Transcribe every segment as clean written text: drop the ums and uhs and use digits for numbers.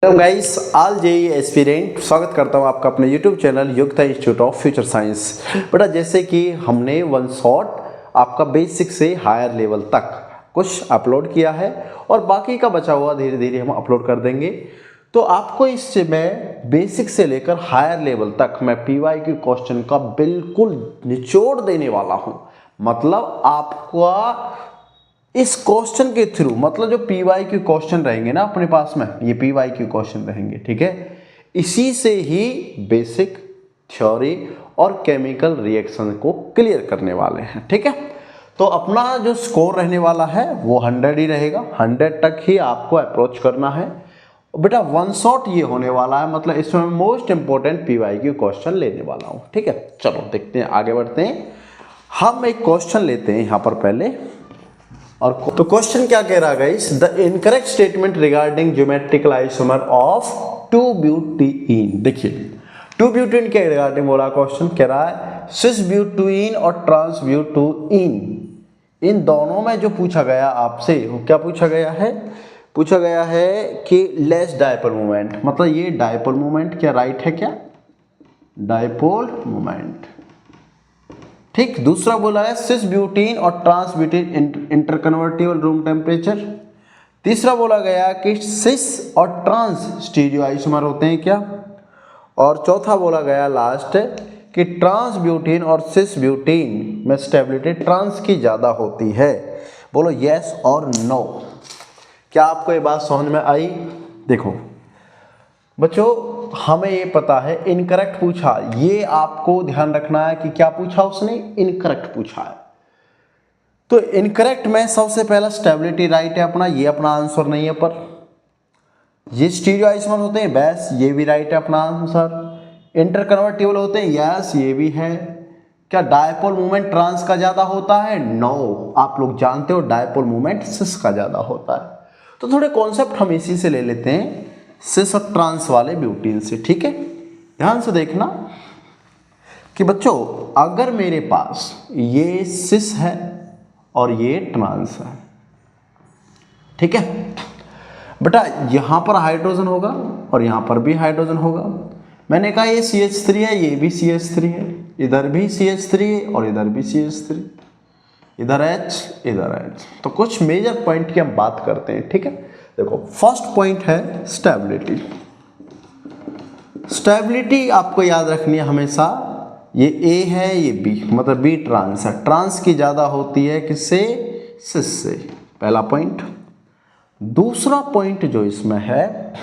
Hello guys, all JEE aspirant स्वागत करता हूं आपका अपने YouTube channel Yogyata institute of future science. बेटा, जैसे कि हमने वन शॉट आपका बेसिक से हायर लेवल तक कुछ अपलोड किया है और बाकी का बचा हुआ धीरे धीरे हम अपलोड कर देंगे। तो आपको इससे मैं बेसिक से लेकर हायर लेवल तक मैं पीवाईक्यू क्वेश्चन का बिल्कुल निचोड़ देने वाला हूं। मतलब आपका इस क्वेश्चन के थ्रू, मतलब जो पीवाईक्यू क्वेश्चन रहेंगे ना अपने पास में, ये पीवाईक्यू क्वेश्चन रहेंगे, ठीक है। इसी से ही बेसिक थ्योरी और केमिकल रिएक्शन को क्लियर करने वाले हैं, ठीक है। तो अपना जो स्कोर रहने वाला है वो 100 ही रहेगा। 100 तक ही आपको अप्रोच करना है बेटा। वन शॉट ये होने वाला है, मतलब इसमें मोस्ट इंपोर्टेंट पीवाईक्यू क्वेश्चन लेने वाला हूँ, ठीक है। चलो देखते हैं, आगे बढ़ते हैं। हम एक क्वेश्चन लेते हैं यहाँ पर पहले। और तो क्वेश्चन क्या कह रहा है guys? The incorrect statement regarding geometrical isomer of two butene. देखिए, 2-ब्यूटीन के रिगार्डिंग बोला क्वेश्चन, कह रहा है सिस-ब्यूटीन और ट्रांस-ब्यूटीन, इन दोनों में जो पूछा गया आपसे, वो क्या पूछा गया है? पूछा गया है कि लेस डायपोल मोमेंट, मतलब ये डायपोल मोमेंट क्या राइट है? क्या डायपोल मोमेंट, ठीक। दूसरा बोला है सिस ब्यूटीन और ट्रांस ब्यूटीन इंटरकन्वर्टिबल रूम टेम्परेचर। तीसरा बोला गया कि सिस और ट्रांस स्टीरियो आइसोमर होते हैं क्या। और चौथा बोला गया लास्ट कि ट्रांस ब्यूटीन और सिस ब्यूटीन में स्टेबिलिटी ट्रांस की ज़्यादा होती है। बोलो यस और नो। क्या आपको ये बात समझ में आई? देखो बच्चों, हमें ये पता है इनकरेक्ट पूछा, ये आपको ध्यान रखना है कि क्या पूछा उसने? इनकरेक्ट पूछा है। तो इनकरेक्ट में सबसे पहला स्टेबिलिटी राइट है अपना, ये अपना आंसर नहीं है। पर ये स्टीरियो आइसोमर होते हैं, बस ये भी राइट है अपना आंसर। इंटरकन्वर्टिबल होते हैं, यस ये भी है। क्या डायपोल मोमेंट ट्रांस का ज्यादा होता है? नो, आप लोग जानते हो डायपोल मोमेंट सिस का ज्यादा होता है। तो थोड़े कॉन्सेप्ट हम इसी से ले लेते हैं, सिस और ट्रांस वाले ब्यूटीन से, ठीक है। ध्यान से देखना कि बच्चों, अगर मेरे पास ये सिस है और ये ट्रांस है, ठीक है बेटा, यहां पर हाइड्रोजन होगा और यहां पर भी हाइड्रोजन होगा। मैंने कहा ये CH3 है, ये भी CH3 है, इधर भी CH3 है और इधर भी CH3, इधर H इधर H। तो कुछ मेजर पॉइंट की हम बात करते हैं, ठीक है। देखो, फर्स्ट पॉइंट है स्टेबिलिटी। स्टेबिलिटी आपको याद रखनी है हमेशा, ये A है, ये B, मतलब B ट्रांस है। ट्रांस की ज्यादा होती है किससे? सिस से, पहला पॉइंट। दूसरा पॉइंट जो इसमें है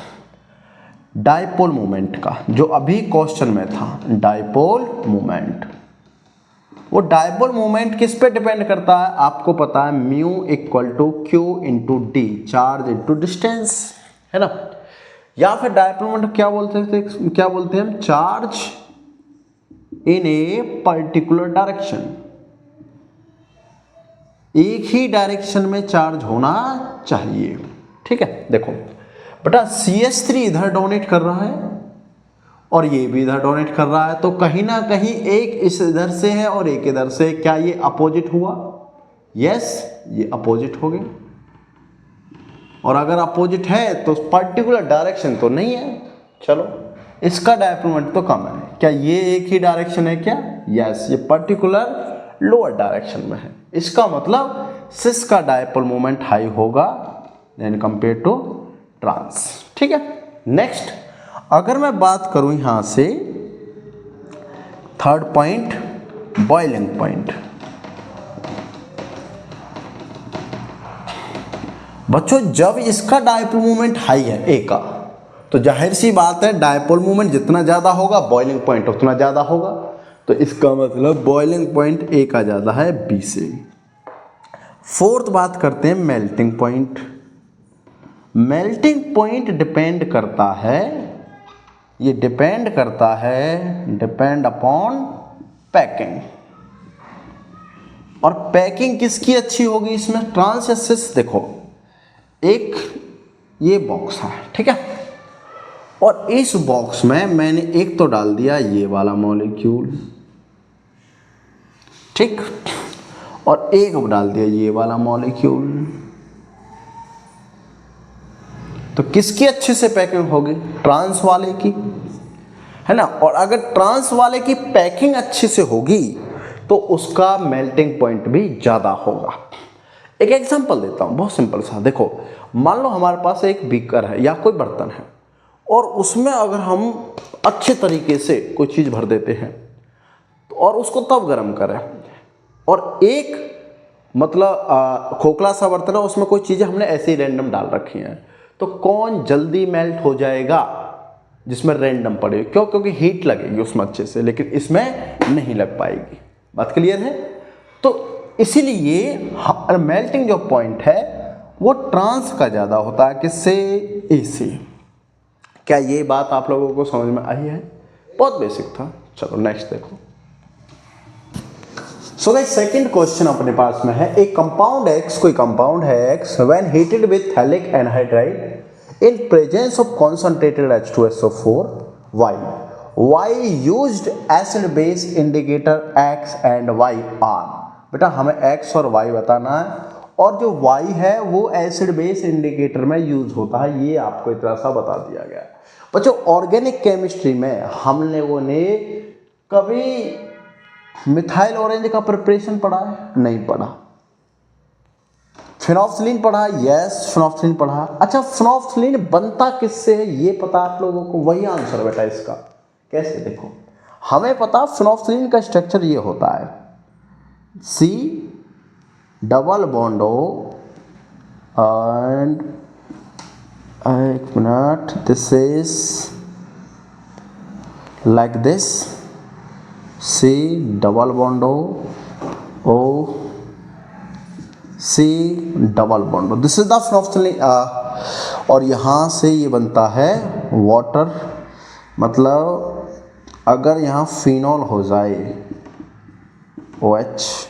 डायपोल मोमेंट का, जो अभी क्वेश्चन में था, डायपोल मोमेंट। वो डायपोल मोमेंट किस पे डिपेंड करता है? आपको पता है mu equal to Q into डी, चार्ज इंटू डिस्टेंस, है ना। या फिर डायपोल मोमेंट क्या बोलते हैं हम? Charge in a particular direction, एक ही डायरेक्शन में चार्ज होना चाहिए, ठीक है। देखो बेटा, CH3 इधर डोनेट कर रहा है और ये भी इधर डोनेट कर रहा है, तो कहीं ना कहीं एक इस इधर से है और एक इधर से। क्या ये अपोजिट हुआ? यस, ये अपोजिट हो गए। और अगर अपोजिट है तो पर्टिकुलर डायरेक्शन तो नहीं है। चलो, इसका डायपोल मोमेंट तो कम है। क्या ये एक ही डायरेक्शन है? क्या यस, ये पर्टिकुलर लोअर डायरेक्शन में है। इसका मतलब सिस का डायपोल मोमेंट हाई होगा देन कंपेयर टू ट्रांस, ठीक है। नेक्स्ट, अगर मैं बात करूं यहां से थर्ड पॉइंट, बॉइलिंग पॉइंट। बच्चों, जब इसका डायपोल मोमेंट हाई है A का, तो जाहिर सी बात है डायपोल मोमेंट जितना ज्यादा होगा बॉइलिंग पॉइंट उतना ज्यादा होगा। तो इसका मतलब बॉइलिंग पॉइंट A का ज्यादा है B से। फोर्थ बात करते हैं melting point. Melting point depend करता है, ये डिपेंड अपॉन पैकिंग। और पैकिंग किसकी अच्छी होगी इसमें, ट्रांस या सिस? देखो, एक ये बॉक्स है, ठीक है, और इस बॉक्स में मैंने एक तो डाल दिया ये वाला मॉलिक्यूल, ठीक, और एक डाल दिया ये वाला मॉलिक्यूल। तो किसकी अच्छे से पैकिंग होगी? ट्रांस वाले की, है ना। और अगर ट्रांस वाले की पैकिंग अच्छे से होगी तो उसका मेल्टिंग पॉइंट भी ज़्यादा होगा। एक एग्जांपल देता हूँ, बहुत सिंपल सा। देखो, मान लो हमारे पास एक बीकर है या कोई बर्तन है और उसमें अगर हम अच्छे तरीके से कोई चीज़ भर देते हैं और उसको तब गर्म करें, और एक मतलब खोखला सा बर्तन है, उसमें कोई चीज़ें हमने ऐसे ही रैंडम डाल रखी हैं, तो कौन जल्दी मेल्ट हो जाएगा? जिसमें रैंडम पड़े। क्यों? क्योंकि हीट लगेगी उसमें अच्छे से, लेकिन इसमें नहीं लग पाएगी। बात क्लियर है? तो इसीलिए मेल्टिंग जो पॉइंट है वो ट्रांस का ज़्यादा होता है, किससे? ए से। क्या ये बात आप लोगों को समझ में आई है? बहुत बेसिक था। चलो नेक्स्ट देखो। सो गाइस, सेकंड क्वेश्चन अपने पास में है, एक कंपाउंड एक्स, कोई कंपाउंड है x, when heated with phthalic anhydride in presence of concentrated H2SO4, why used acid base indicator X and Y are? बेटा हमें X और Y बताना है, और जो Y है वो एसिड बेस इंडिकेटर में यूज होता है, ये आपको इतना सा बता दिया गया। बच्चों, ऑर्गेनिक केमिस्ट्री में हम लोगों ने कभी मिथाइल ऑरेंज का प्रिपरेशन पढ़ा है? नहीं पढ़ा। फिनॉक्सिलिन पढ़ा? यस, फिनॉक्सिलिन पढ़ा। अच्छा, फिनॉक्सिलिन बनता किससे है ये पता आप लोगों को? वही आंसर बेटा इसका। कैसे? देखो, हमें पता फिनॉक्सिलिन का स्ट्रक्चर ये होता है, C double bond O and एक minute, this is like this, C double bond O C double bond, this is the phenoxylin. और यहाँ से ये बनता है वाटर। मतलब अगर यहाँ फिनॉल हो जाए OH,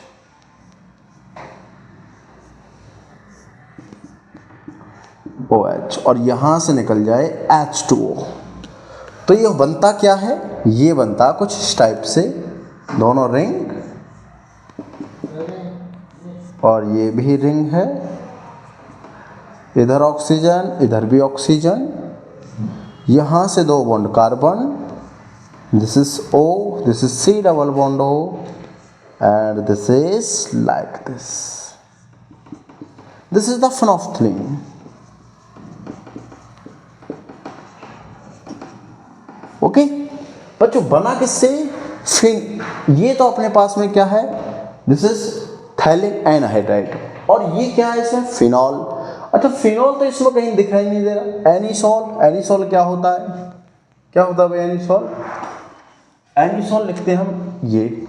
और यहाँ से निकल जाए H2O, तो ये बनता क्या है? ये बनता कुछ इस टाइप से, दोनों रिंग, और ये भी रिंग है, इधर ऑक्सीजन, इधर भी ऑक्सीजन, यहाँ से दो bond carbon, this is O, this is C double bond O, and this is like this, this is the phenoxylin. Okay बच्चों, बना किससे? फिन। ये तो अपने पास में क्या है? दिस इज थैलिक एनहाइड्राइड, और ये क्या है? इसमें फिनॉल। अच्छा, फिनॉल तो इसमें कहीं दिखाई नहीं दे रहा। एनिसॉल, एनिसॉल क्या होता है? क्या होता है भाई एनिसॉल? एनिसॉल लिखते हैं हम ये।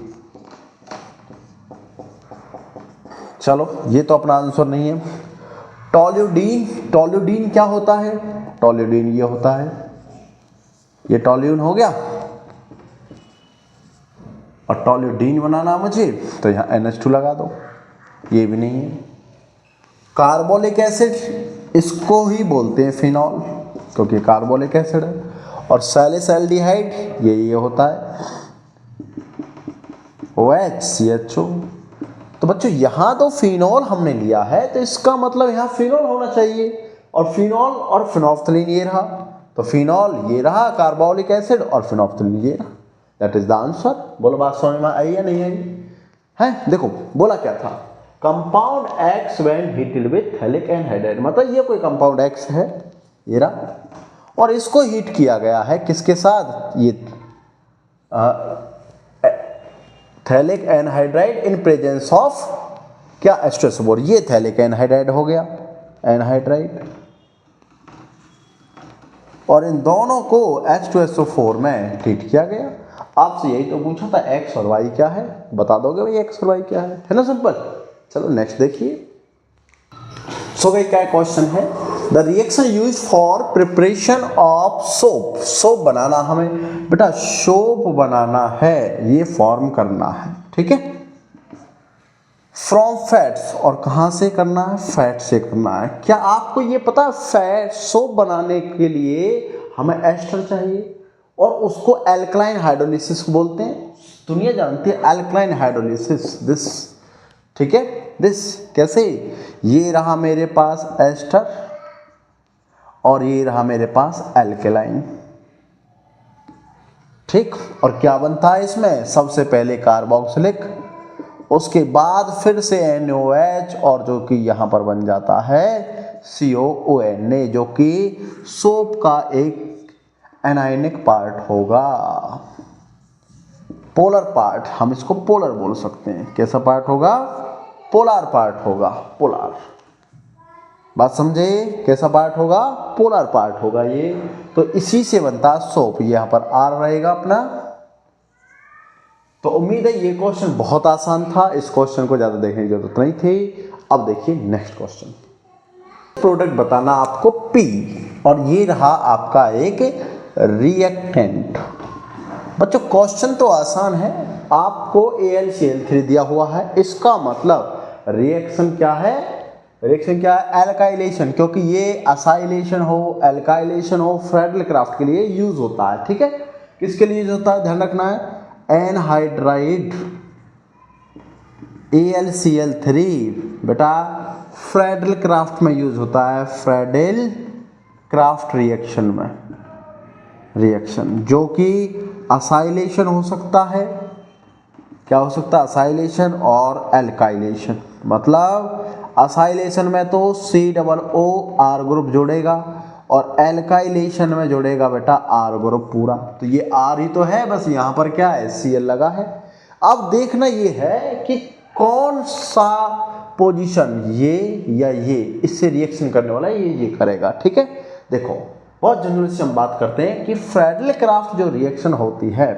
चलो, ये तो अपना आंसर नहीं है। टोल्यूडीन, टोल्यूडीन क्या होता है? टोल्यूडीन ये होता है, ये टोल्यून हो गया, और टोल्यूडीन बनाना मुझे तो यहाँ NH2 लगा दो, ये भी नहीं है। कार्बोलिक एसिड, इसको ही बोलते हैं फिनॉल, क्योंकि कार्बोलिक एसिड है। और सैलिसैल्डिहाइड, ये होता है OH CHO। तो बच्चों, यहाँ तो फिनॉल हमने लिया है, तो इसका मतलब यहाँ फिनॉल होना चाहिए, और फिनॉल और फिनॉक्सिलिन ये रहा, तो फिनॉल ये रहा, कार्बोलिक एसिड, और फिनॉक्सिलिन ये रहा। That is the answer. बोलो, बात समझ में आई या नहीं आई? है? देखो, बोला क्या था? Compound X when heated with phthalic anhydride, मतलब ये कोई कंपाउंड X है, ये रहा, और इसको हीट किया गया है किसके साथ? ये phthalic anhydride in presence of क्या? H2SO4। ये थैलिक एनहाइड्राइड हो गया, एनहाइड्राइड, और इन दोनों को H2SO4 में हीट किया गया। आपसे यही तो पूछा था, X और Y क्या है? बता दोगे भाई X और Y क्या है ना? सिंपल। चलो नेक्स्ट देखिए। सो भाई क्या क्वेश्चन है? The reaction use for preparation of soap, soap बनाना हमें बेटा, सोप बनाना है, ये फॉर्म करना है, ठीक है, फ्रॉम फैट्स, और कहाँ से करना है? फैट से करना है। क्या आपको ये पता है फैट सोप बनाने के लिए हमें एस्टर चाहिए, और उसको एल्कलाइन हाइड्रोलिसिस बोलते हैं। दुनिया जानती है एल्कलाइन हाइड्रोलिसिस, दिस, ठीक है, दिस कैसे? ये रहा मेरे पास एस्टर, और ये रहा मेरे पास एल्केलाइन। ठीक, और क्या बनता है इसमें, सबसे पहले कार्बोक्सिलिक, उसके बाद फिर से NOH, और जो कि यहाँ पर बन जाता है COONA, जो कि सोप का एक एनायनिक पार्ट होगा, पोलर पार्ट, हम इसको पोलर बोल सकते हैं। कैसा पार्ट होगा, पोलर पार्ट होगा, पोलर। बात समझे, कैसा पार्ट होगा, पोलर पार्ट होगा ये। तो इसी से बनता है सोप, यहाँ पर R रहेगा अपना। तो उम्मीद है ये क्वेश्चन बहुत आसान था, इस क्वेश्चन को ज़्यादा देखने की जरूरत नहीं थी। अब देखिए नेक्स्ट क्वेश्चन, प्रोडक्ट बताना आपको P, और ये रहा आपका एक रिएक्टेंट। बच्चों क्वेश्चन तो आसान है, आपको AlCl3 दिया हुआ है, इसका मतलब रिएक्शन क्या है, रिएक्शन क्या है, एल्काइलेशन, क्योंकि ये असाइलेशन हो, एल्काइलेशन हो, फ्रेडल क्राफ्ट के लिए यूज होता है। ठीक है, किसके लिए यूज होता है, ध्यान रखना है, एनहाइड्राइड AlCl3 बेटा फ्रेडल क्राफ्ट में यूज होता है, फ्रेडल क्राफ्ट रिएक्शन में, रिएक्शन जो कि असाइलेशन हो सकता है, क्या हो सकता है, असाइलेशन और एल्काइलेशन। मतलब असाइलेशन में तो COO R ग्रुप जोड़ेगा, और एल्काइलेशन में जोड़ेगा बेटा R ग्रुप पूरा। तो ये R ही तो है, बस यहाँ पर क्या है, Cl लगा है। अब देखना ये है कि कौन सा पोजीशन, ये या ये, इससे रिएक्शन करने वाला ये करेगा। ठीक है, देखो बहुत जनरल से हम बात करते हैं कि फ्रेडल क्राफ्ट जो रिएक्शन होती है,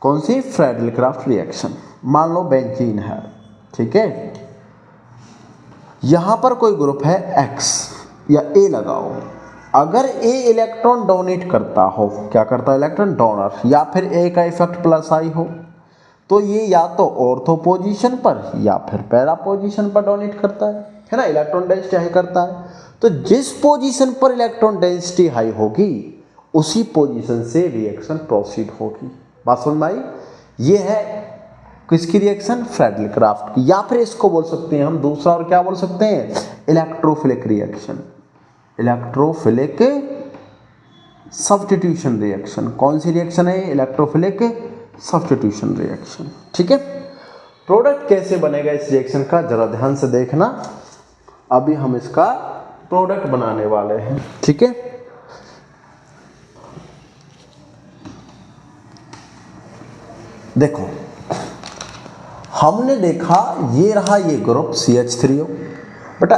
कौन सी, फ्रेडल क्राफ्ट रिएक्शन। मान लो बेंजीन है, ठीक है, यहां पर कोई ग्रुप है X या A लगाओ, अगर A इलेक्ट्रॉन डोनेट करता हो, क्या करता है, इलेक्ट्रॉन डोनर, या फिर A का इफेक्ट प्लस आई हो, तो ये या तो ऑर्थो पोजीशन पर या फिर पैरा पोजीशन पर डोनेट करता है ना, इलेक्ट्रॉन डेंसिटी हाई करता है। तो जिस पोजीशन पर इलेक्ट्रॉन डेंसिटी हाई होगी उसी पोजीशन से रिएक्शन प्रोसीड होगी। बात समझ में आई, ये है किसकी रिएक्शन, फ्रेडल क्राफ्ट की, या फिर इसको बोल सकते हैं हम दूसरा, और क्या बोल सकते हैं, electrophilic reaction, electrophilic substitution reaction. कौन सी रिएक्शन है, इलेक्ट्रोफिलिक सब्स्टिट्यूशन रिएक्शन। ठीक है, प्रोडक्ट कैसे बनेगा इस रिएक्शन का जरा ध्यान से देखना, अभी हम इसका प्रोडक्ट बनाने वाले हैं। ठीक है, देखो हमने देखा ये रहा ये ग्रुप CH3O, बेटा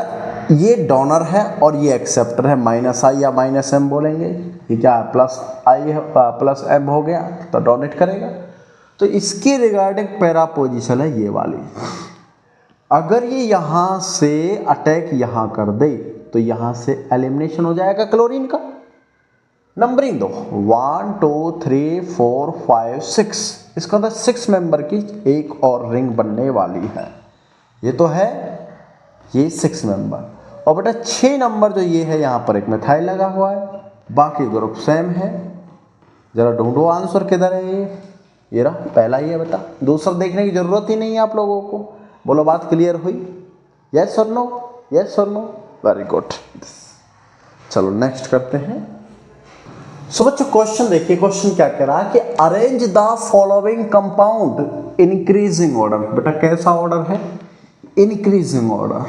ये डोनर है और ये एक्सेप्टर है, -I या -M बोलेंगे, ये क्या है, +I है, +M हो गया, तो डोनेट करेगा। तो इसके रिगार्डिंग पैरा पोजीशन है ये वाली, अगर ये यहाँ से अटैक यहाँ कर दे तो यहाँ से एलिमिनेशन हो जाएगा क्लोरीन का। नंबरिंग दो, 1 2 3 4 5 6, इसका मतलब 6 मेंबर की एक और रिंग बनने वाली है। ये तो है ये 6 मेंबर, और बेटा 6 नंबर जो ये है यहाँ पर एक मिथाइल लगा हुआ है, बाकी ग्रुप सेम है। जरा ढूंढो आंसर किधर है, ये रहा पहला ही है बेटा, दूसरा देखने की जरूरत ही नहीं है आप लोगों को। बोलो बात क्लियर हुई, यस और नो, यस और नो, वेरी गुड। चलो नेक्स्ट करते हैं। सो बच्चों क्वेश्चन देखिए, क्वेश्चन क्या कह रहा है कि arrange the following compound increasing order. बेटा कैसा ऑर्डर है, इंक्रीजिंग ऑर्डर,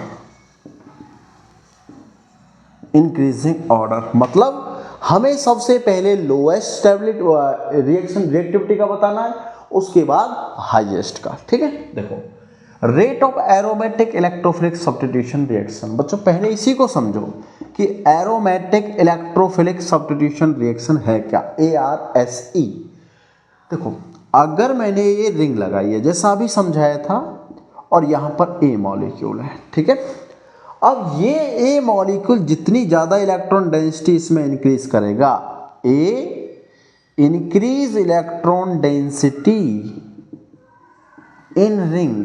इंक्रीजिंग ऑर्डर मतलब हमें सबसे पहले लोएस्ट स्टेबिलिटी रिएक्शन रिएक्टिविटी का बताना है, उसके बाद हाईएस्ट का। ठीक है, देखो rate of aromatic electrophilic substitution reaction, बच्चों पहले इसी को समझो कि एरोमेटिक इलेक्ट्रोफिलिक सब्स्टिट्यूशन रिएक्शन है क्या, ARSE। देखो अगर मैंने ये रिंग लगाई है जैसा अभी समझाया था, और यहाँ पर A मॉलिक्यूल है, ठीक है, अब ये A मॉलिक्यूल जितनी ज़्यादा इलेक्ट्रॉन डेंसिटी इसमें इंक्रीज करेगा, A increase electron density in ring,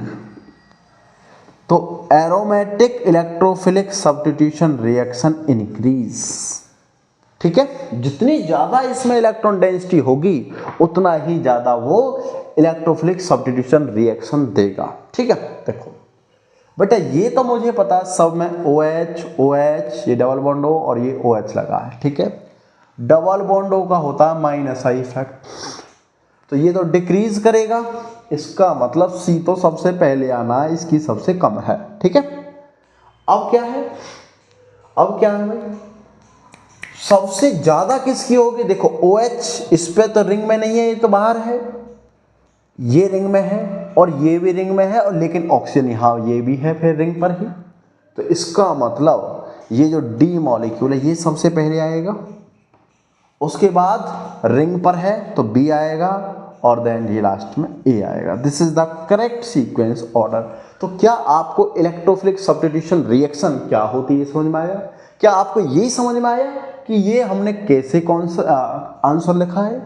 तो aromatic electrophilic substitution reaction increase. ठीक है, जितनी ज़्यादा इसमें इलेक्ट्रॉन डेंसिटी होगी उतना ही ज़्यादा वो इलेक्ट्रोफिलिक सब्स्टिट्यूशन रिएक्शन देगा। ठीक है, देखो बेटा ये तो मुझे पता सब में OH OH ये डबल बॉन्ड O और ये OH लगा है, ठीक है। डबल बॉन्ड O का होता है माइनस आई इफेक्ट, तो ये तो डिक्रीज करेगा, इसका मतलब C तो सबसे पहले आना है, इसकी सबसे कम है, ठीक है। अब क्या है, अब क्या है भाई, सबसे ज्यादा किसकी होगी, देखो OH इस पे तो रिंग में नहीं है, ये तो बाहर है, ये रिंग में है और ये भी रिंग में है, और लेकिन ऑक्सीजन यहाँ ये भी है फिर रिंग पर ही, तो इसका मतलब ये जो D मॉलिक्यूल है ये सबसे पहले आएगा, उसके बाद रिंग पर है तो B आएगा और देन ये लास्ट में A आएगा। This is the correct sequence order. तो क्या आपको इलेक्ट्रोफिलिक सब्स्टिट्यूशन रिएक्शन क्या होती है समझ में आया? क्या आपको यही समझ में आया कि ये हमने कैसे कौन सा आंसर लिखा है?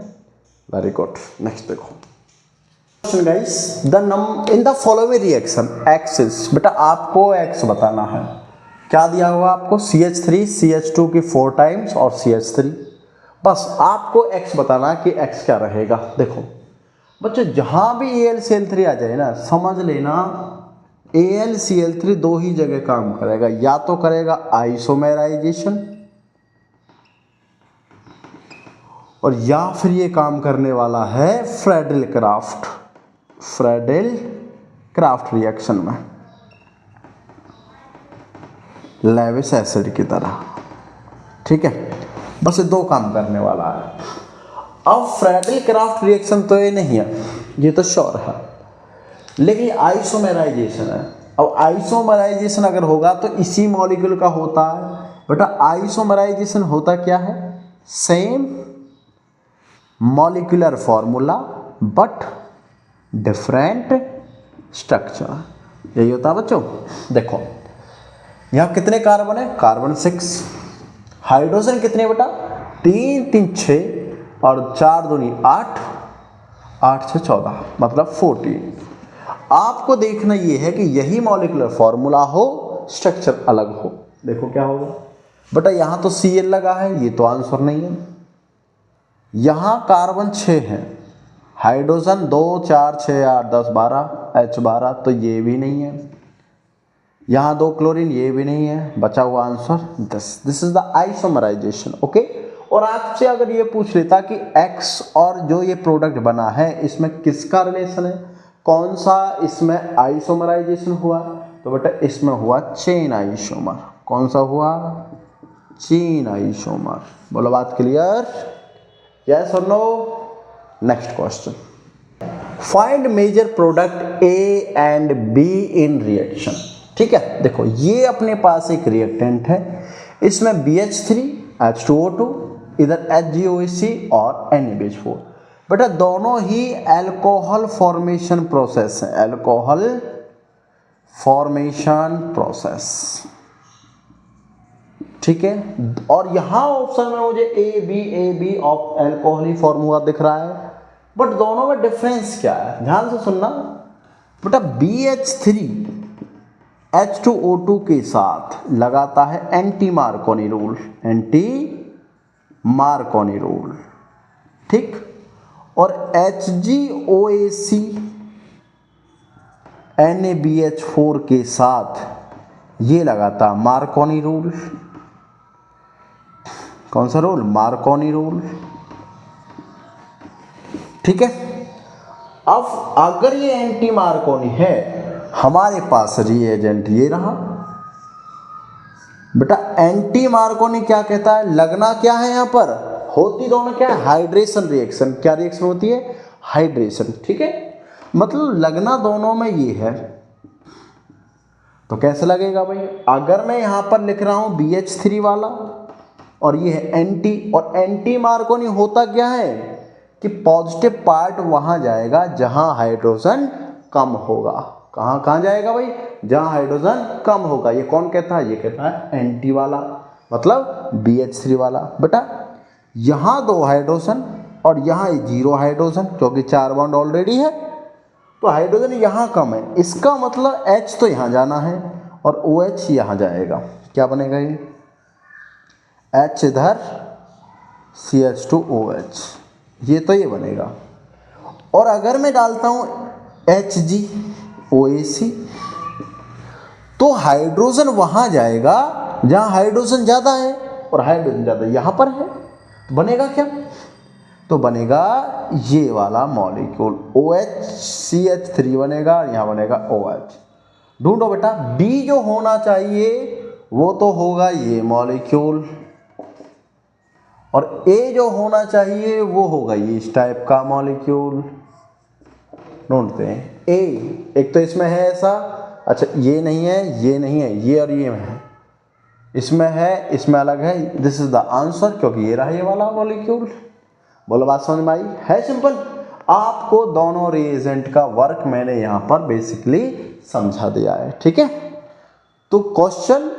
Very good. नेक्स्ट देखो guys, in the following reaction axis, बेटा आपको x बताना है। क्या दिया हुआ आपको? CH3 CH2 की 4 टाइम्स और CH3, बस आपको x बताना कि x क्या रहेगा। देखो बच्चों जहां भी AlCl3 आ जाए ना, समझ लेना AlCl3 दो ही जगह काम करेगा, या तो करेगा आइसोमेराइजेशन और या फिर ये काम करने वाला है फ्रेडल-क्राफ्ट रिएक्शन में, लेविस एसिड की तरह, ठीक है। बस ये दो काम करने वाला है। अब फ्रेडल-क्राफ्ट रिएक्शन तो ये नहीं है, ये तो श्योर है, लेकिन आइसोमेराइजेशन है। अब आइसोमेराइजेशन अगर होगा तो इसी मॉलिक्यूल का होता है। बेटा आइसोमेराइजेशन होता क्या है? Same molecular formula but different structure, यही होता है बच्चों। देखो यहाँ कितने कार्बन है? कार्बन 6, हाइड्रोजन कितने बेटा? 3 3 6 और 4 दूनी 8, 8 6 14, मतलब 14। आपको देखना ये है कि यही मॉलिक्यूलर फॉर्मूला हो, स्ट्रक्चर अलग हो। देखो क्या होगा बेटा, यहाँ तो Cl लगा है, ये तो आंसर नहीं है। यहाँ कार्बन 6 है, हाइड्रोजन 2 4 6 8 10 12 H12, तो ये भी नहीं है। यहाँ 2 क्लोरीन, ये भी नहीं है। बचा हुआ answer this is the isomerisation, okay. और आपसे अगर ये पूछ लेता कि X और जो ये प्रोडक्ट बना है इसमें किसका रिलेशन है, कौन सा इसमें आइसोमराइजेशन हुआ, तो बेटा इसमें हुआ चेन आइसोमर। कौन सा हुआ? Chain isomer. बोलो बात क्लियर? यस और no? Next question, find major product A and B in reaction. ठीक है, देखो ये अपने पास एक रिएक्टेंट है, इसमें BH3 H2O2, इधर HgOH और NaBH4। बेटा दोनों ही अल्कोहल फॉर्मेशन प्रोसेस है, अल्कोहल फॉर्मेशन प्रोसेस, ठीक है। और यहां ऑप्शन में मुझे A B of alcohol he form हुआ दिख रहा है, बट दोनों में डिफरेंस क्या है? ध्यान से सुनना बेटा। BH3 H2O2 के साथ लगाता है anti Markovnikov rule, anti Markovnikov rule, ठीक। और HgOAC NaBH4 के साथ ये लगाता मार्कोनी रूल। कौन सा रूल? मार्कोनी रूल, ठीक है। अब अगर ये एंटी मार्कोनी है, हमारे पास रिएजेंट ये रहा। बेटा एंटी मार्कोनी क्या कहता है? लगना क्या है यहां पर? होती दोनों क्या है? Hydration reaction. क्या रिएक्शन होती है? हाइड्रेशन, ठीक है। मतलब लगना दोनों में ये है, तो कैसे लगेगा भाई? अगर मैं यहां पर लिख रहा हूं BH3 वाला और ये है एंटी, और एंटी मार्कोनी होता क्या है कि पॉजिटिव पार्ट वहां जाएगा जहां हाइड्रोजन कम होगा। कहां जाएगा भाई? जहां हाइड्रोजन कम होगा। ये कौन कहता है? ये कहता है एंटी वाला, मतलब BH3 वाला। बेटा यहां 2 हाइड्रोजन और यहां 0 हाइड्रोजन, क्योंकि 4 बॉन्ड ऑलरेडी है, तो हाइड्रोजन यहां कम है। इसका मतलब H तो यहां जाना है और OH यहां जाएगा। क्या बनेगा ये? H इधर, CH2OH, ये तो ये बनेगा। और अगर मैं डालता हूं HgOAC, तो हाइड्रोजन वहां जाएगा जहां हाइड्रोजन ज़्यादा है, और हाइड्रोजन ज़्यादा यहाँ पर है, तो बनेगा क्या? तो बनेगा ये वाला मॉलिक्यूल OHCH3 बनेगा, यहाँ बनेगा OH। ढूंढो बेटा, बी जो होना चाहिए वो तो होगा ये मॉलिक्यूल, और ए जो होना चाहिए वो होगा ये इस टाइप का मॉलिक्यूल। ढूंढते हैं ए, एक तो इसमें है ऐसा, अच्छा ये नहीं है, ये नहीं है, ये और ये में है, इसमें है, इसमें अलग है। दिस इज द आंसर, क्योंकि ये रहा ये वाला मॉलिक्यूल। बोलो बात समझ में आई? है सिंपल। आपको दोनों रिएजेंट का वर्क मैंने यहाँ पर बेसिकली समझा दिया है, ठीक है। तो क्वेश्चन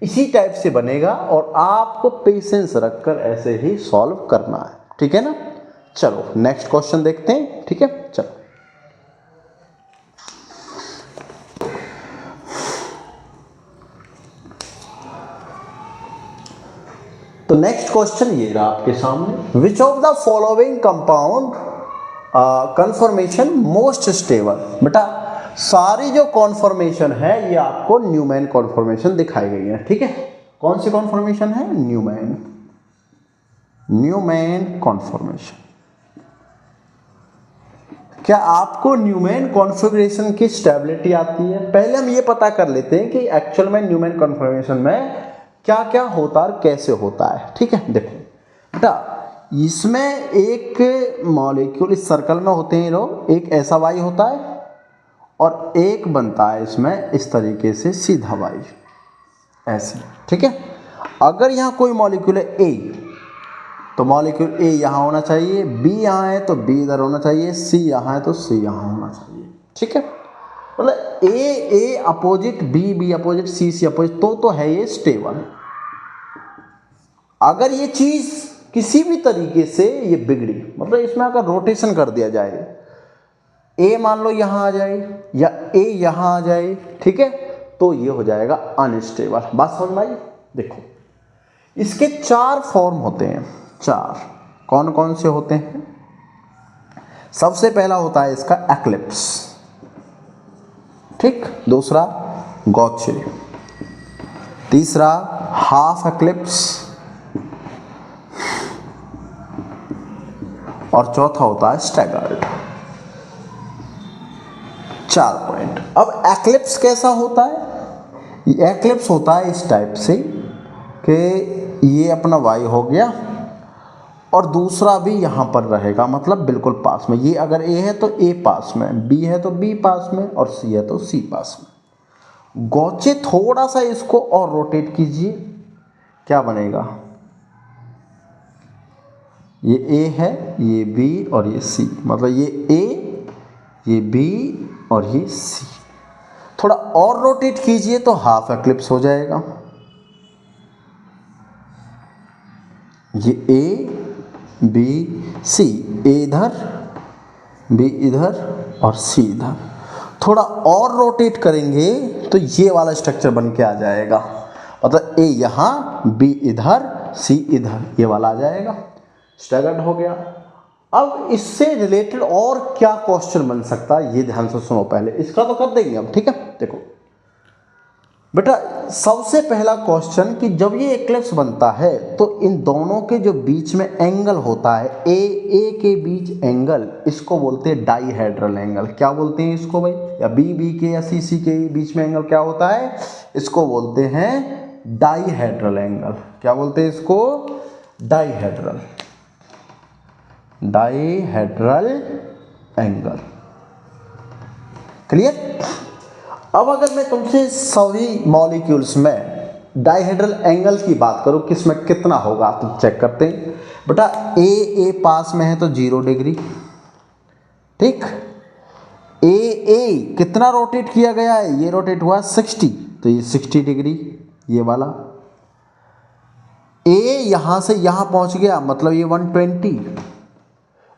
इसी टाइप से बनेगा और आपको पेशेंस रखकर ऐसे ही सॉल्व करना है, ठीक है ना। चलो नेक्स्ट क्वेश्चन देखते हैं, ठीक है। चलो तो नेक्स्ट क्वेश्चन ये रहा आपके सामने, which of the following compound conformation most stable. बेटा सारी जो कॉन्फर्मेशन है ये आपको न्यूमैन कॉन्फर्मेशन दिखाई गई है, ठीक है। कौन सी कॉन्फर्मेशन है? Newman conformation. क्या आपको न्यूमैन कॉन्फ़िगरेशन की स्टेबिलिटी आती है? पहले हम ये पता कर लेते हैं कि एक्चुअल में न्यूमैन कॉन्फर्मेशन में क्या क्या होता है, कैसे होता है, ठीक है। देखो बेटा, इसमें एक मॉलिक्यूल इस सर्कल में होते हैं लोग, एक ऐसा वाई होता है और एक बनता है इसमें इस तरीके से सीधा वाई, ऐसे, ठीक है। अगर यहाँ कोई मॉलिक्यूल है ए, तो मॉलिक्यूल ए यहाँ होना चाहिए, बी यहाँ है तो बी इधर होना चाहिए, सी यहाँ है तो सी यहाँ होना चाहिए, ठीक है। मतलब ए opposite, be opposite, C opposite, तो है ये स्टेबल। अगर ये चीज किसी भी तरीके से ये बिगड़ी, मतलब इसमें अगर रोटेशन कर दिया जाए, ए मान लो यहां आ जाए या ए यहां आ जाए, ठीक है, तो ये हो जाएगा अनस्टेबल। बात समझ में आई? देखो इसके 4 फॉर्म होते हैं, 4। कौन कौन से होते हैं? सबसे पहला होता है इसका एक्लिप्स, ठीक। दूसरा गॉचे, तीसरा हाफ एक्लिप्स, और चौथा होता है स्टैगर्ड। 4 पॉइंट। अब एक्लिप्स कैसा होता है? एक्लिप्स होता है इस टाइप से कि ये अपना वाई हो गया और दूसरा भी यहाँ पर रहेगा, मतलब बिल्कुल पास में। ये अगर ए है तो ए पास में, बी है तो बी पास में, और सी है तो सी पास में। गॉचे थोड़ा सा इसको और रोटेट कीजिए, क्या बनेगा? ये ए है, ये बी और ये सी, मतलब ये ए, ये बी और ये सी। थोड़ा और रोटेट कीजिए तो हाफ एक्लिप्स हो जाएगा। ये ए बी सी, ए इधर, बी इधर और सी इधर। थोड़ा और रोटेट करेंगे तो ये वाला स्ट्रक्चर बन के आ जाएगा, मतलब ए यहाँ, बी इधर, सी इधर, ये वाला आ जाएगा। स्टैगर्ड हो गया। अब इससे रिलेटेड और क्या क्वेश्चन बन सकता है ये ध्यान से सुनो, पहले इसका तो कर देंगे हम, ठीक है। देखो बेटा, सबसे पहला क्वेश्चन कि जब ये एक्लिप्स बनता है तो इन दोनों के जो बीच में एंगल होता है, ए के बीच एंगल, इसको बोलते हैं डाईहेड्रल एंगल। क्या बोलते हैं इसको भाई? या बी के या सी के बीच में एंगल क्या होता है? इसको बोलते हैं डाईहेड्रल एंगल। क्या बोलते हैं इसको? Dihedral angle. क्लियर? अब अगर मैं तुमसे सभी मॉलिक्यूल्स में डाईहेड्रल एंगल की बात करूं, किसमें कितना होगा तो चेक करते हैं। बेटा ए पास में है तो 0 डिग्री, ठीक। ए कितना रोटेट किया गया है? ये रोटेट हुआ 60, तो ये 60 डिग्री, ये वाला। ए यहां से यहां पहुंच गया, मतलब ये 120,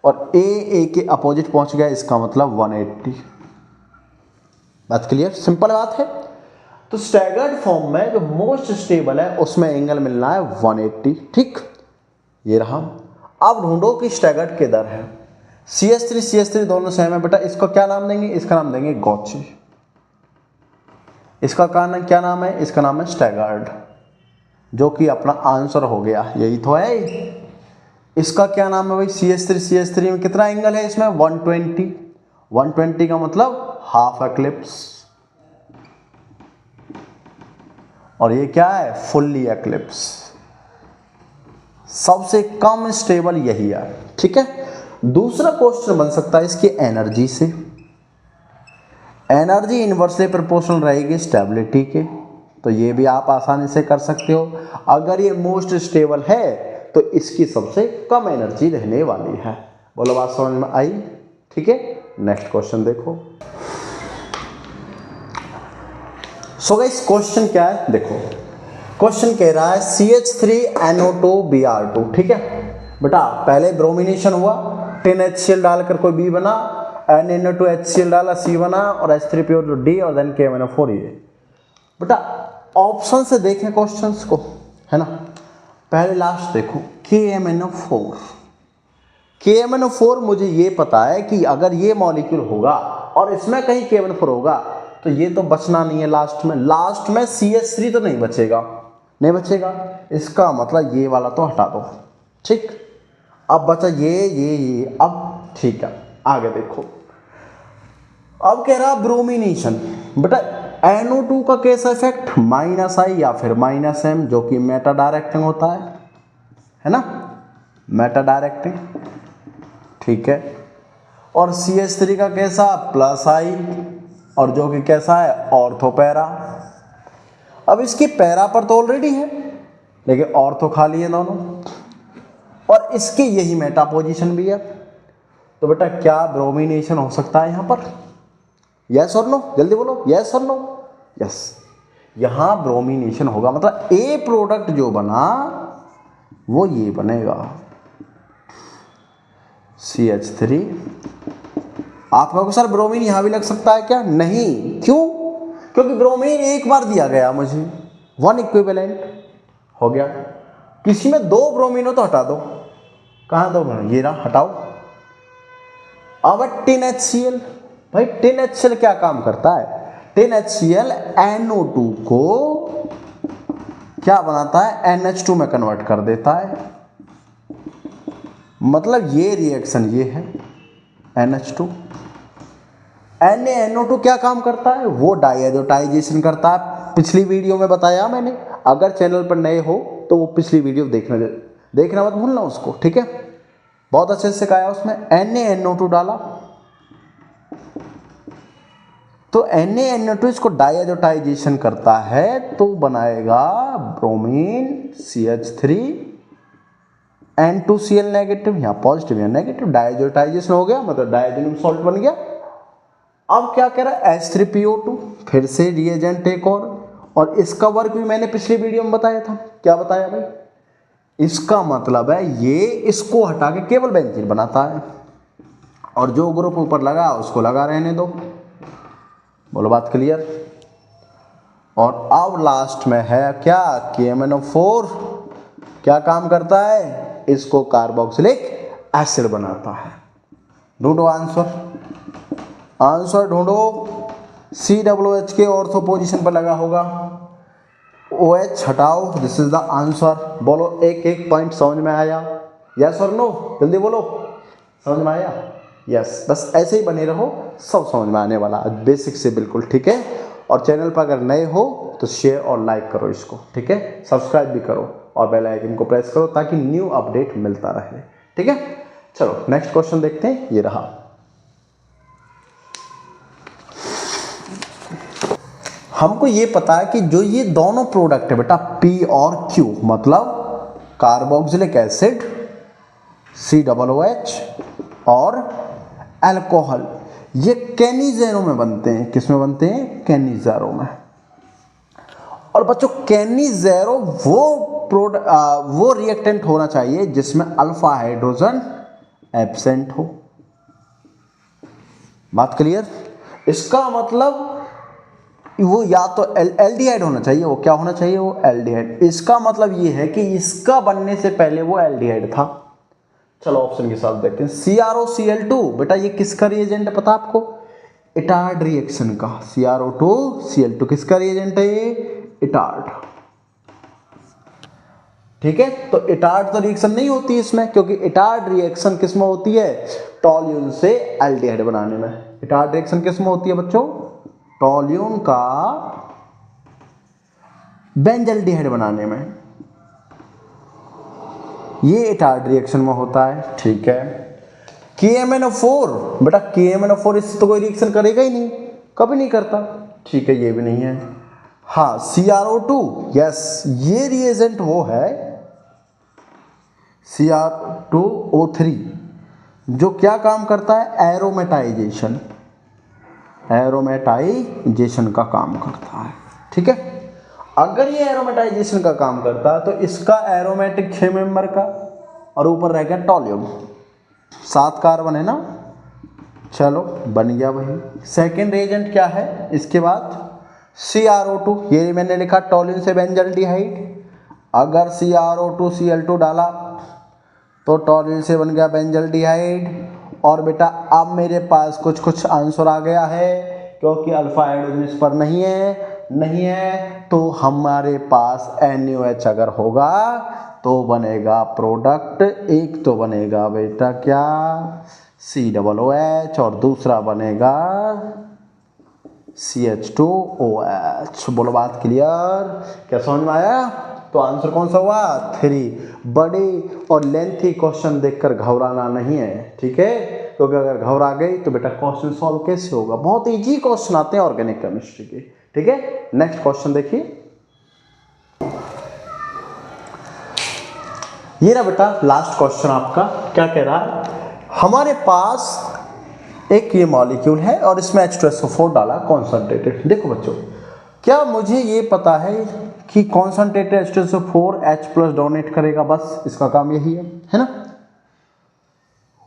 और ए के अपोजिट पहुंच गया, इसका मतलब 180। बात क्लियर? सिंपल बात है। तो स्टैगर्ड फॉर्म में जो मोस्ट स्टेबल है उसमें एंगल मिलना है 180, ठीक। ये रहा। अब ढूंढो कि स्टैगर्ड किधर है। CH3 दोनों सेम है बेटा, इसको क्या नाम देंगे? इसका नाम देंगे गॉचे। इसका क्या नाम है? इसका नाम है स्टैगर्ड, जो कि अपना आंसर हो गया, यही तो है। इसका क्या नाम है भाई? CH3 में कितना एंगल है इसमें? 120 का मतलब हाफ एक्लिप्स, और ये क्या है? Fully eclipse. सबसे कम स्टेबल यही है, ठीक है। दूसरा क्वेश्चन बन सकता है इसकी एनर्जी से। एनर्जी इन्वर्सली प्रोपोर्शनल रहेगी स्टेबिलिटी के, तो ये भी आप आसानी से कर सकते हो। अगर ये मोस्ट स्टेबल है तो इसकी सबसे कम एनर्जी रहने वाली है। बोलो बात समझ में आई? ठीक है, नेक्स्ट क्वेश्चन देखो। सो गाइस क्वेश्चन क्या है देखो। क्वेश्चन कह रहा है CH3NO2Br2, ठीक है बेटा। पहले ब्रोमिनेशन हुआ, 10 HCl डालकर कोई B बना, NNO2 HCl डाला, C बना, और H3PO2 D, और देन KMNO4 ये। बेटा ऑप्शन से देखें क्वेश्चंस को, है ना। पहले लास्ट देखो, KMNO4 मुझे ये पता है कि अगर ये मॉलिक्यूल होगा और इसमें कहीं KMNO4 होगा तो ये तो बचना नहीं है लास्ट में CH3 तो नहीं बचेगा। इसका मतलब ये वाला तो हटा दो, ठीक। अब बचा ये अब ठीक है, आगे देखो। अब कह रहा ब्रोमिनेशन, बेटा NO2 का कैसा इफेक्ट? -I या फिर -M, जो कि मेटा डायरेक्टिंग होता है ना, मेटा डायरेक्टिंग, ठीक है। और CH3 का कैसा? +I, और जो कि कैसा है? Ortho para. अब इसकी पैरा पर तो ऑलरेडी है, लेकिन ऑर्थो खाली है दोनों, और इसकी यही मेटा पोजीशन भी है। तो बेटा क्या ब्रोमिनेशन हो सकता है यहाँ पर? यस और नो, जल्दी बोलो, यस और नो। यस, यहां ब्रोमिनेशन होगा, मतलब ए प्रोडक्ट जो बना वो ये बनेगा CH3। आप कहोगे सर ब्रोमीन यहां भी लग सकता है क्या? नहीं, क्यों? क्योंकि ब्रोमीन एक बार दिया गया मुझे, 1 इक्विवेलेंट हो गया। किसी में 2 ब्रोमीन हो तो हटा दो। कहां 2 ब्रोमीन? ये रहा, हटाओ। अब 10 HCl, भाई 10 HCl क्या काम करता है? 10 HCl NO2 को क्या बनाता है? NH2 में कन्वर्ट कर देता है। मतलब ये रिएक्शन ये है NH2। NaNO2 क्या काम करता है? वो डाइएजोटाइजेशन करता है। पिछली वीडियो में बताया मैंने, अगर चैनल पर नए हो तो वो पिछली वीडियो देखना मत भूलना उसको, ठीक है। बहुत अच्छे से सिखाया उसमें। NaNO2 डाला तो NaNO2 इसको डाइएजोटाइजेशन करता है, तो बनाएगा ब्रोमीन CH3 N2Cl नेगेटिव, यहाँ पॉजिटिव या नेगेटिव, डाइएजोटाइजेशन हो गया, मतलब डाइएजोनियम सॉल्ट बन गया। अब क्या कह रहा है? H3PO2, फिर से रिएजेंट एक और इसका वर्क भी मैंने पिछली वीडियो में बताया था। क्या बताया भाई? इसका मतलब है ये इसको हटा के केवल बेंजीन बनाता है, और जो ग्रुप ऊपर लगा उसको लगा रहने दो। बोलो बात क्लियर? और अब लास्ट में है क्या? KMNO4 क्या काम करता है? इसको कार्बोक्सिलिक एसिड बनाता है। ढूंढो आंसर ढूंढो। COOH के ऑर्थो पोजीशन पर लगा होगा, OH हटाओ, दिस इज द आंसर। बोलो एक पॉइंट समझ में आया? यस और नो, जल्दी बोलो, समझ में आया? यस, बस ऐसे ही बने रहो, सब समझ में आने वाला, बेसिक से बिल्कुल, ठीक है। और चैनल पर अगर नए हो तो शेयर और लाइक करो इसको, ठीक है। सब्सक्राइब भी करो और बेल आइकन को प्रेस करो ताकि न्यू अपडेट मिलता रहे, ठीक है। चलो नेक्स्ट क्वेश्चन देखते हैं, ये रहा। हमको ये पता है कि जो ये दोनों प्रोडक्ट है बेटा P और Q, मतलब कार्बोक्सिलिक एसिड COOH और अल्कोहल, ये कैनिज़ेरो में बनते हैं। किस में बनते हैं? कैनिज़ेरो में। और बच्चों कैनिज़ेरो वो रिएक्टेंट होना चाहिए जिसमें अल्फा हाइड्रोजन एब्सेंट हो। बात क्लियर? इसका मतलब वो या तो एल्डिहाइड होना चाहिए। वो क्या होना चाहिए? वो एल्डिहाइड। इसका मतलब ये है कि इसका बनने से पहले वो एल्डिहाइड था। चलो ऑप्शन के साथ देखते हैं। CrOCl2, बेटा ये किसका रिएजेंट है पता आपको? इटार्ड रिएक्शन का, CrO2 Cl2 किसका रिएजेंट है ये? इटार्ड। ठीक है, तो इटार्ड तो रिएक्शन नहीं होती इसमें, क्योंकि इटार्ड रिएक्शन किस में होती है? टॉल्यून से एल्डिहाइड बनाने में। इटार्ड रिएक्शन किस में होती है बच्चों? टॉल्यून का बेंजल्डिहाइड बनाने में, ये इटार्ड रिएक्शन में होता है। ठीक है, KMnO4, बेटा KMnO4 इससे तो कोई रिएक्शन करेगा ही नहीं, कभी नहीं करता। ठीक है, ये भी नहीं है। हाँ, CrO2, यस, ये रिएजेंट वो है CrO2O3 जो क्या काम करता है? एरोमेटाइजेशन, एरोमेटाइजेशन का काम करता है। ठीक है, अगर ये एरोमेटाइजेशन का काम करता है तो इसका एरोमेटिक 6 मेंबर का और ऊपर रह गया टॉल्यून, 7 कार्बन है ना। चलो बन गया वही। सेकेंड रिएजेंट क्या है इसके बाद? CrO2, ये मैंने लिखा टॉल्यून से बेंजल्डिहाइड। अगर CrO2 Cl2 डाला तो टॉल्यून से बन गया बेंजल्डिहाइड। और बेटा अब मेरे पास कुछ आंसर आ गया है, क्योंकि अल्फा हाइड्रोजन इस पर नहीं है, तो हमारे पास NaOH अगर होगा तो बनेगा प्रोडक्ट, एक तो बनेगा बेटा क्या? COOH और दूसरा बनेगा CH2OH। बोलो बात क्लियर? क्या समझ में आया? तो आंसर कौन सा हुआ? 3। बड़े और लेंथी क्वेश्चन देखकर घबराना नहीं है, ठीक है, क्योंकि अगर घबरा गई तो बेटा क्वेश्चन सॉल्व कैसे होगा? बहुत इजी क्वेश्चन आते हैं ऑर्गेनिक केमिस्ट्री के। ठीक है, नेक्स्ट क्वेश्चन देखिए। ये रहा बेटा लास्ट क्वेश्चन आपका। क्या कह रहा है? हमारे पास एक ये मॉलिक्यूल है और इसमें H2SO4 डाला कॉन्सनट्रेटेड। देखो बच्चों, क्या मुझे ये पता है कि कॉन्सनट्रेटेड H2SO4 H+ डोनेट करेगा? बस इसका काम यही है ना।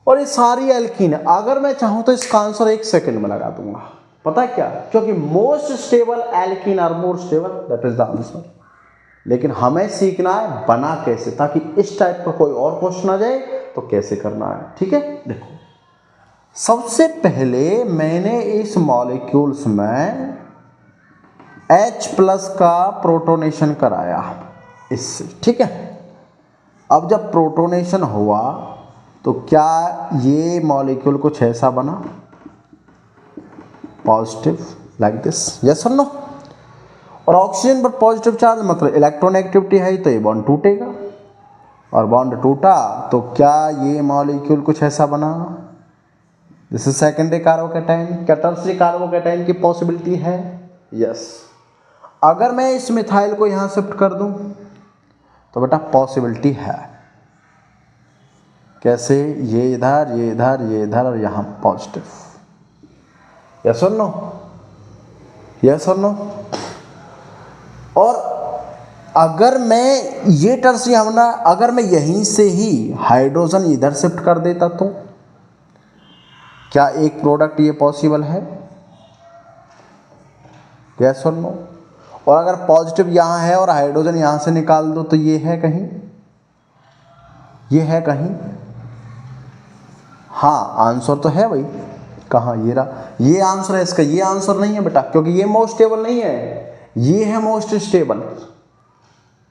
और ये सारी एल्कीन है, अगर मैं चाहूं तो इसका आंसर 1 सेकंड में लगा दूंगा। पता है क्या? क्योंकि most stable alkene are more stable, that is the answer. लेकिन हमें सीखना है बना कैसे, ताकि इस टाइप का कोई और क्वेश्चन आ जाए तो कैसे करना है। ठीक है, देखो सबसे पहले मैंने इस मॉलिक्यूल्स में H+ का प्रोटोनेशन कराया इससे। ठीक है, अब जब प्रोटोनेशन हुआ तो क्या ये मॉलिक्यूल कुछ ऐसा बना? पॉजिटिव, लाइक दिस, यस और नो। और ऑक्सीजन पर पॉजिटिव चार्ज मतलब इलेक्ट्रोनेगेटिविटी है, तो ये बॉन्ड टूटेगा, और बॉन्ड टूटा तो क्या ये मॉलिक्यूल कुछ ऐसा बना? This is secondary carbocation. क्या टर्सरी कार्बोकैटायन की पॉसिबिलिटी है? यस। अगर मैं इस मिथाइल को यहां शिफ्ट कर दूं तो बेटा पॉसिबिलिटी है। कैसे? ये इधर, ये इधर, ये इधर, और यहां पॉजिटिव। यस और नो? यस और नो? और अगर मैं ये टर्सरी हमना, अगर मैं यहीं से ही हाइड्रोजन इधर शिफ्ट कर देता तो क्या एक प्रोडक्ट ये पॉसिबल है? यस और नो? और अगर पॉजिटिव यहां है और हाइड्रोजन यहां से निकाल दो तो ये है कहीं, ये है कहीं। हाँ, आंसर तो है भाई। कहाँ? ये रहा, ये आंसर है इसका। ये आंसर नहीं है बेटा, क्योंकि ये मोस्ट स्टेबल नहीं है, ये है मोस्ट स्टेबल।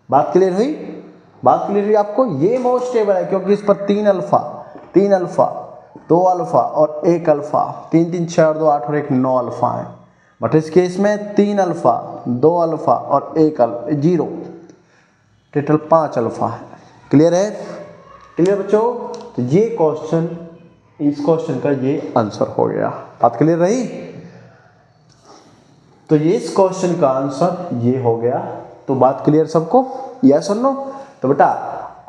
बात क्लियर हुई? बात क्लियर हुई आपको? ये मोस्ट स्टेबल है क्योंकि इस पर 3 अल्फा, 2 अल्फा और 1 अल्फा, 3 3 6 और 2 8 और 1 9 अल्फा है। बट इस केस में 3 अल्फा, 2 अल्फा और 1 0, टोटल 5 अल्फा है। क्लियर है? क्लियर बच्चों? तो ये क्वेश्चन, इस क्वेश्चन का ये आंसर हो गया। बात क्लियर रही? तो ये इस क्वेश्चन का आंसर ये हो गया। तो बात क्लियर सबको? यस और नो? तो बेटा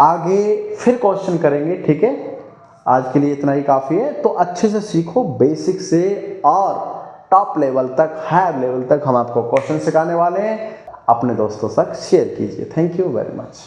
आगे फिर क्वेश्चन करेंगे, ठीक है? आज के लिए इतना ही काफ़ी है। तो अच्छे से सीखो, बेसिक से और टॉप लेवल तक, हाई लेवल तक हम आपको क्वेश्चन सिखाने वाले हैं। अपने दोस्तों तक शेयर कीजिए। Thank you very much.